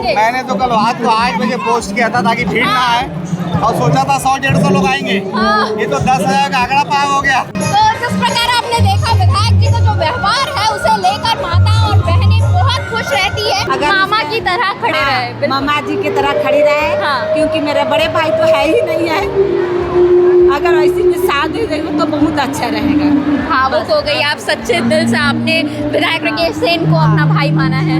मैंने तो कल रात को 8 बजे पोस्ट किया था ताकि भीड़ ना आए और सोचा था 100-150 लोग आएंगे। ये तो 10,000 का आंकड़ा पार हो गया। तो जिस प्रकार आपने देखा विधायक जी का जो व्यवहार है उसे लेकर माता और बहनें बहुत खुश रहती है। अगर मामा की तरह खड़े रहे, मामा जी की तरह खड़ी रहे। क्योंकि मेरे बड़े भाई तो है ही नहीं है। अगर ऐसी में शादी देंगे तो बहुत अच्छा रहेगा। भावुक हो गई आप, सच्चे दिल से आपने विधायक राकेश सेन को अपना भाई माना है।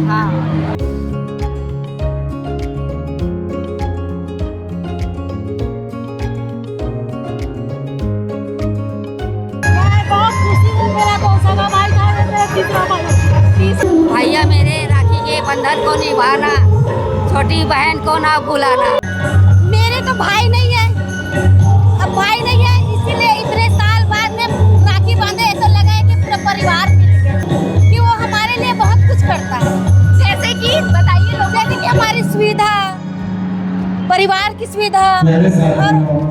भैया मेरे राखी के बंधन को निभाना, छोटी बहन को ना भुलाना। मेरे तो भाई नहीं है, अब भाई नहीं है इसीलिए इतने साल बाद में राखी बांधे। ऐसा लगा है कि पूरा परिवार मिल गया, कि वो हमारे लिए बहुत कुछ करता है। जैसे कि बताइए लोग, जैसे कि हमारी सुविधा, परिवार की सुविधा और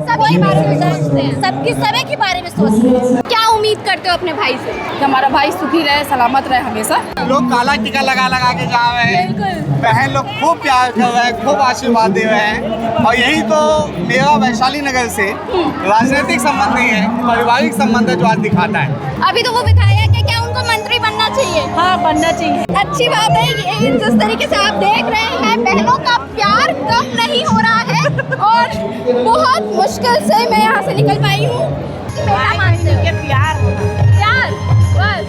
सबके बारे में सोचते हैं, सबकी समय के बारे में सोचते हैं। क्या उम्मीद करते हो अपने भाई से? कि हमारा भाई सुखी रहे, सलामत रहे हमेशा। लोग काला टीका लगा लगा के जा रहे हैं, बहन लोग खूब प्यार कर रहे हैं, खूब आशीर्वाद दे रहे हैं। और यही तो मेरा वैशाली नगर से राजनीतिक संबंध नहीं है, पारिवारिक संबंध है जो आज दिखाता है। अभी तो वो विधायक है, क्या उनको मंत्री बनना चाहिए? हाँ, बनना चाहिए। अच्छी बात है। ये जिस तरीके से आप देख रहे हैं, बहनों का प्यार कम नहीं हो रहा है और बहुत मुश्किल से मैं यहाँ से निकल पाई हूँ। बेटा मानते हो? प्यार बस।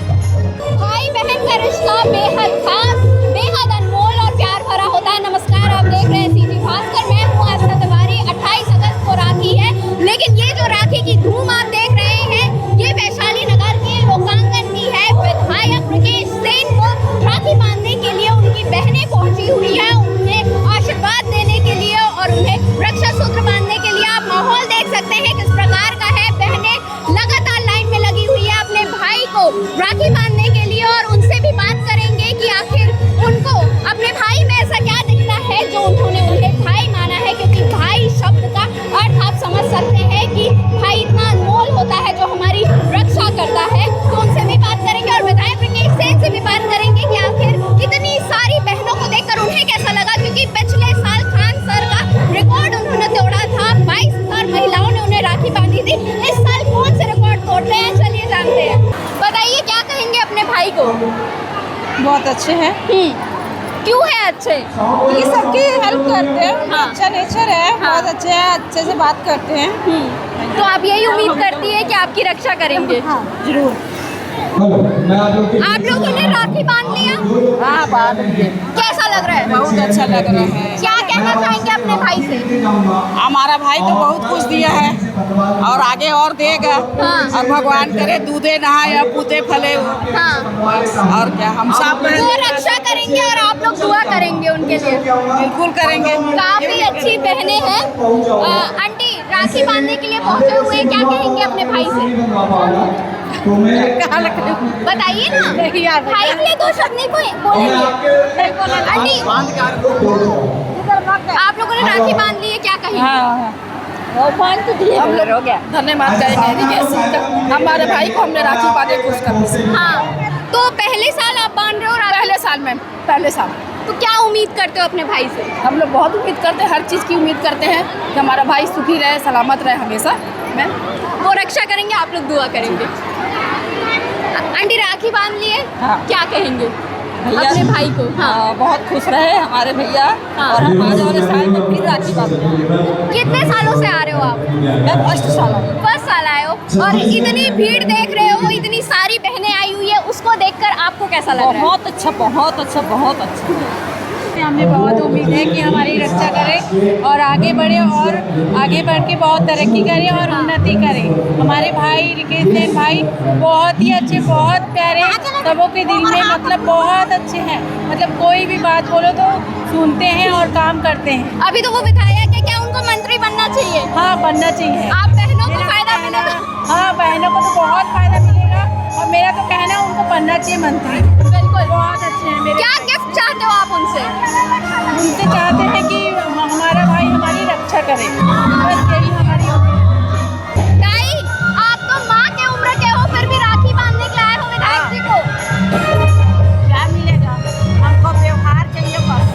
भाई बहन का रिश्ता बेहद खास, बेहद अनमोल और प्यार भरा होता है। नमस्कार, आप देख रहे हैं सीधी भास्कर, मैं हूँ आस्था तिवारी। 28 अगस्त को राखी है, लेकिन ये जो राखी की धूम आप देख रहे हैं, ये वैशाली नगर के लोकांगन की है। विधायक राकेश सेन को राखी बांधने के लिए उनकी बहनें पहुंची हुई है, उन्हें आशीर्वाद देने के लिए और उन्हें रक्षा सूत्र बांधने के लिए। आप माहौल देख सकते हैं किस प्रकार का है। बहनें लगातार लाइन में लगी हुई है अपने भाई को राखी बांधने के लिए, और उनसे भी बात करेंगे कि आखिर उनको अपने भाई में ऐसा क्या दिखता है जो उन्होंने उन्हें भाई माना है। क्योंकि भाई शब्द का अर्थ आप समझ सकते हैं कि भाई इतना अनमोल होता है जो हमारी रक्षा करता है। तो उनसे भी बात करेंगे और विधायक राकेश सेन से भी बात करेंगे कि आखिर इतनी सारी बहनों को देखकर उन्हें कैसा लगा। क्योंकि पिछले साल खान सर का रिकॉर्ड उन्होंने तोड़ा था, 22,000 महिलाओं ने उन्हें राखी बांधी थी। इस साल कौन से रिकॉर्ड तोड़ रहे हैं, चलिए जानते हैं। बताइए क्या कहेंगे अपने भाई को? बहुत अच्छे हैं। क्यों है अच्छे? ये सबकी हेल्प करते हैं। अच्छा नेचर है, बहुत अच्छे हैं, अच्छे से बात करते हैं। तो आप यही उम्मीद करती है कि आपकी रक्षा करेंगे? हाँ, जरूर। आप लोगों ने राखी बांध लिया? हाँ, बात कैसा लग रहा है? बहुत अच्छा लग रहा है। क्या कहना चाहेंगे अपने भाई से? हमारा भाई तो बहुत कुछ दिया है और आगे और देगा। और भगवान करे दूधे नहाए या पूते फले। और क्या, हम सब वो रक्षा करेंगे और आप लोग दुआ करेंगे उनके लिए? बिल्कुल करेंगे। काफी अच्छी बहनें हैं। आंटी राखी बांधने के लिए पहुंचे हुए हैं, क्या कहेंगे अपने भाई से? बताइए ना, भाई के लिए 2 शब्द नहीं बोलेंगे? आंटी, आप लोगों ने राखी बांध ली है, क्या कहेंगे? बांध तो दिए, हम लोग हो गया। धन्यवाद करेंगे हमारे भाई को, हमने राखी बांधे खुश कर। हाँ, तो पहले साल आप बांध रहे हो? पहले साल। तो क्या उम्मीद करते हो अपने भाई से? हम लोग बहुत उम्मीद करते हैं, हर चीज़ की उम्मीद करते हैं कि हमारा भाई सुखी रहे, सलामत रहे हमेशा। वो रक्षा करेंगे, आप लोग दुआ करेंगे। आंटी राखी बांध लिए? हाँ। क्या कहेंगे अपने भाई को? हाँ, बहुत खुश रहे हमारे भैया। और हम आने वाले साल में फिर राखी बांधेंगे। कितने सालों से आ रहे हो आप? मैं फर्स्ट साल आए हो और इतनी भीड़ देख रहे हो, इतनी सारी बहनें आई हुई है, उसको देखकर आपको कैसा लग रहा है? बहुत अच्छा, बहुत अच्छा, बहुत अच्छा। हमें बहुत उम्मीद है कि हमारी रक्षा करे और आगे बढ़े और आगे बढ़ के बहुत तरक्की करे और उन्नति करे। हमारे भाई राकेश सेन भाई बहुत ही अच्छे, बहुत प्यारे, सबों के दिल में मतलब बहुत अच्छे हैं। मतलब कोई भी बात बोलो तो सुनते हैं और काम करते हैं। अभी तो वो विधायक है, क्या उनको मंत्री बनना चाहिए? हाँ, बनना चाहिए। आप बहनों को फायदा मिलेगा? हाँ, बहनों को तो बहुत फायदा मिलेगा और मेरा तो कहना है उनको बनना चाहिए मंत्री। बिल्कुल, बहुत अच्छे हैं मेरे। क्या गिफ्ट चाहते हो आप उनसे? उनसे चाहते हैं कि हमारा भाई हमारी रक्षा करे, बस यही हमारी। ताई, आप तो माँ के उम्र के हो, फिर भी राखी बांधने के लिए आए हो विधायक जी को? क्या मिलेगा? हमको व्यवहार चाहिए बस।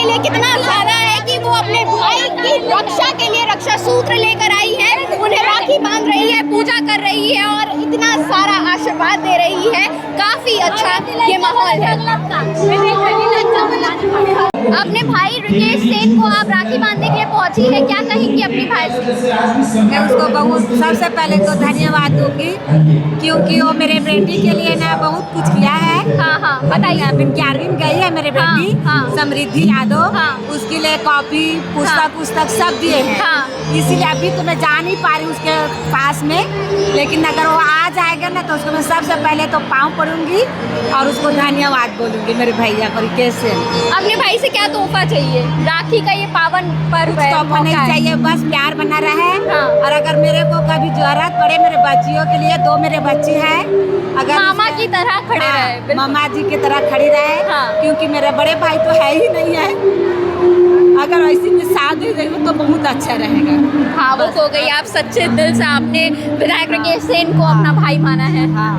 के लिए कितना ज्यादा है कि वो अपने भाई की रक्षा के लिए रक्षा सूत्र लेकर आई है, उन्हें राखी बांध रही है, पूजा कर रही है और इतना सारा आशीर्वाद दे रही है। काफी अच्छा ये माहौल है। अपने भाई रिकेश सेन को आप राखी बांधने के लिए पहुंची है, क्या कहेंगी अपने भाई से? मैं उसको बहुत सबसे पहले तो धन्यवाद दूंगी, क्योंकि वो मेरे बेटी के लिए ना बहुत कुछ किया है। हाँ हाँ बताइए। अभी 11वीं में गई है मेरे बेटी, हाँ। समृद्धि यादव, हाँ। उसके लिए कॉपी पुस्तक सब दिए हैं। हाँ। इसीलिए अभी तो मैं जा नहीं पा रही उसके पास में, लेकिन अगर वो आ जाएगा ना तो उसको मैं सबसे पहले तो पाँव पड़ूंगी और उसको धन्यवाद बोलूंगी मेरे भैया को रिकेश से। अपने भाई से क्या तोहफा चाहिए? राखी का ये पावन पर्व है, तोहफा नहीं मौका है। चाहिए, बस प्यार बना रहे। हाँ। और अगर मेरे को कभी जरूरत पड़े मेरे बच्चियों के लिए, 2 मेरे बच्ची है, अगर मामा की तरह खड़े रहे, बिल्कुल। मामा जी की तरह खड़ी रहे। हाँ। क्योंकि मेरे बड़े भाई तो है ही नहीं है, अगर ऐसी में साथ दे देंगे तो बहुत अच्छा रहेगा। हाँ वो हो गई। आप सच्चे दिल से आपने विधायक रिकेश सेन को अपना भाई माना है। हाँ।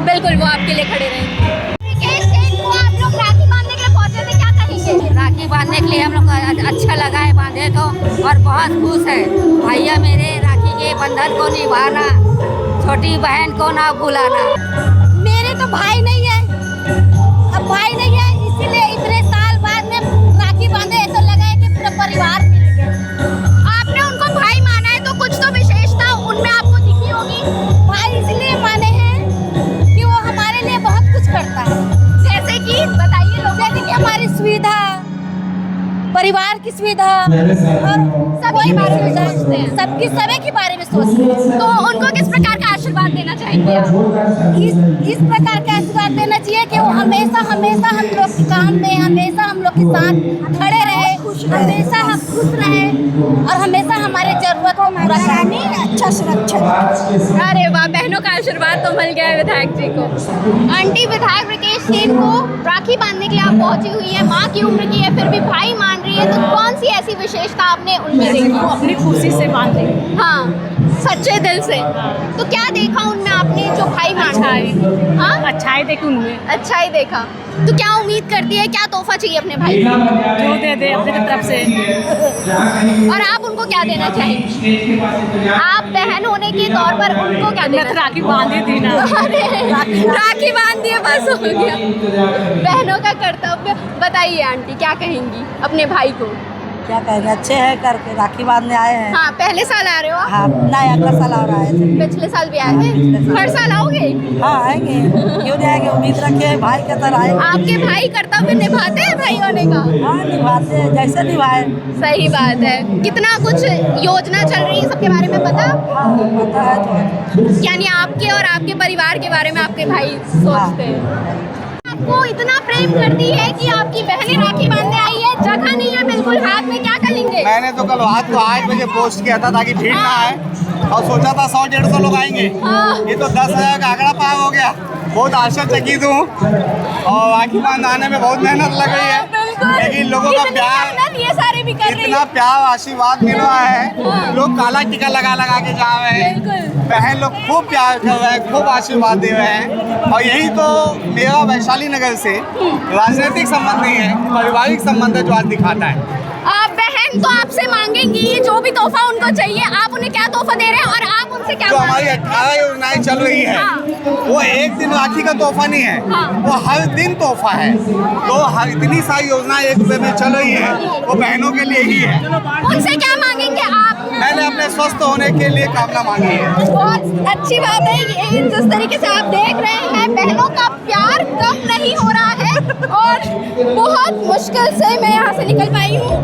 बिल्कुल वो आपके लिए खड़े रहेंगे। रिकेश सेन को आप लोग राखी बांधने के लिए पहुंचे थे, क्या कहेंगे? राखी बांधने के लिए हम लोग को अच्छा लगा है, बांधे तो, और बहुत खुश है। भैया मेरे राखी के बंधन को निभाना, छोटी बहन को ना भुलाना। मेरे तो भाई नहीं है, अब भाई नहीं है, इसीलिए इतने साल बाद में राखी बांधे तो लगा है कि पूरा परिवार मिल गया। आपने उनको भाई माना है तो कुछ तो विशेषता उनमें आपको दिखी होगी। भाई इसलिए माने हैं कि वो हमारे लिए बहुत कुछ करता है। जैसे कि बताइए लोग। जैसे कि हमारी सुविधा, परिवार की सुविधा और सबके बारे में सोचते हैं। सबकी सभी के बारे में सोचते हैं। तो उनको किस प्रकार का आशीर्वाद देना चाहेंगे आप? इस प्रकार का आशीर्वाद देना चाहिए कि वो हमेशा हमेशा हम लोग के काम में, हमेशा हम लोग के साथ खड़े रहे, हमेशा हम खुश रहे और हमेशा हमारे जरूरत को पूरा करने अच्छा सुरक्षा। अरे वाह, बहनों का आशीर्वाद तो मिल गया है विधायक जी को। आंटी, विधायक रिकेश सेन को राखी बांधने के लिए आप पहुंची हुई है, माँ की उम्र की है, फिर भी भाई मान रही है, तो कौन सी ऐसी विशेषता आपने उनमें देखी? वो अपनी खुशी से बांध रही। हाँ, सच्चे दिल से। तो क्या देखा उनमें आपने जो भाई मान अच्छाई। हाँ, अच्छाई देखी उनमें, अच्छा ही देखा। तो क्या उम्मीद करती है, क्या तोहफा चाहिए अपने भाई को? जो दे दे अपने तरफ से। और आप उनको क्या देना चाहेंगी? आप बहन होने के तौर पर उनको क्या देना? मैं तो राखी बांध ही दी ना। अरे राखी बांध दिए, बस हो गया। बहनों का कर्तव्य। बताइए आंटी, क्या कहेंगी अपने भाई को? क्या कहेंगे, अच्छे हैं करके राखी बांधने आए हैं। हाँ, पहले साल आ रहे हो आप? हाँ, नहीं अगला साल और आए थे। पिछले साल भी आए थे? हर साल आओगे? हाँ आएंगे, क्यों नहीं आएंगे, उम्मीद रखे हैं भाई के तरह आएंगे। आपके भाई कर्तव्य निभाते हैं भाई होने का? हाँ निभाते हैं, जैसे निभाए। सही बात है। कितना कुछ योजना चल रही है, सबके बारे में पता? हाँ पता है तो। यानी आपके और आपके परिवार के बारे में आपके भाई सोचते हैं। आपको इतना प्रेम करती है कि आपकी बहनें राखी बांधने आई है, जगह नहीं है बिल्कुल हाथ में, क्या करेंगे? मैंने तो कल रात को 8 बजे पोस्ट किया था ताकि भीड़ ना आए, और सोचा था 100-150 लोग आएंगे। हाँ। ये तो 10,000 का आंकड़ा पार हो गया। बहुत आश्चर्यचकित हूँ, और राखी बांधने में बहुत मेहनत लग रही है, लेकिन लोगों का इतनी प्यार, मेहनत ये सारे भी कर रही इतना है। प्यार आशीर्वाद मिल रहा है। लोग काला टीका लगा लगा के जा रहे हैं, बहन लोग खूब प्यार कर रहे हैं, खूब आशीर्वाद दे रहे हैं। और यही तो मेरा वैशाली नगर से राजनीतिक संबंध नहीं है, पारिवारिक संबंध है जो आज दिखाता है। बहन तो आपसे मांगेंगी जो भी तोहफा उनको चाहिए, आप उन्हें क्या तोहफा दे रहे हैं और आप उनसे क्या जो मांग हमारी रहे हैं? 18 योजनाएं चल रही है, वो एक दिन राखी का तोहफा नहीं है, वो हर दिन तोहफा है। तो हर इतनी सारी योजनाएं एक रुपए में चल रही है, वो बहनों के लिए ही है। उनसे क्या मांगेंगे आप? मैंने अपने स्वस्थ होने के लिए कामना मांगी है। बहुत अच्छी बात है। ये जिस तरीके से आप देख रहे हैं, बहनों का प्यार कम नहीं हो रहा है और बहुत मुश्किल से मैं यहाँ से निकल पाई हूँ।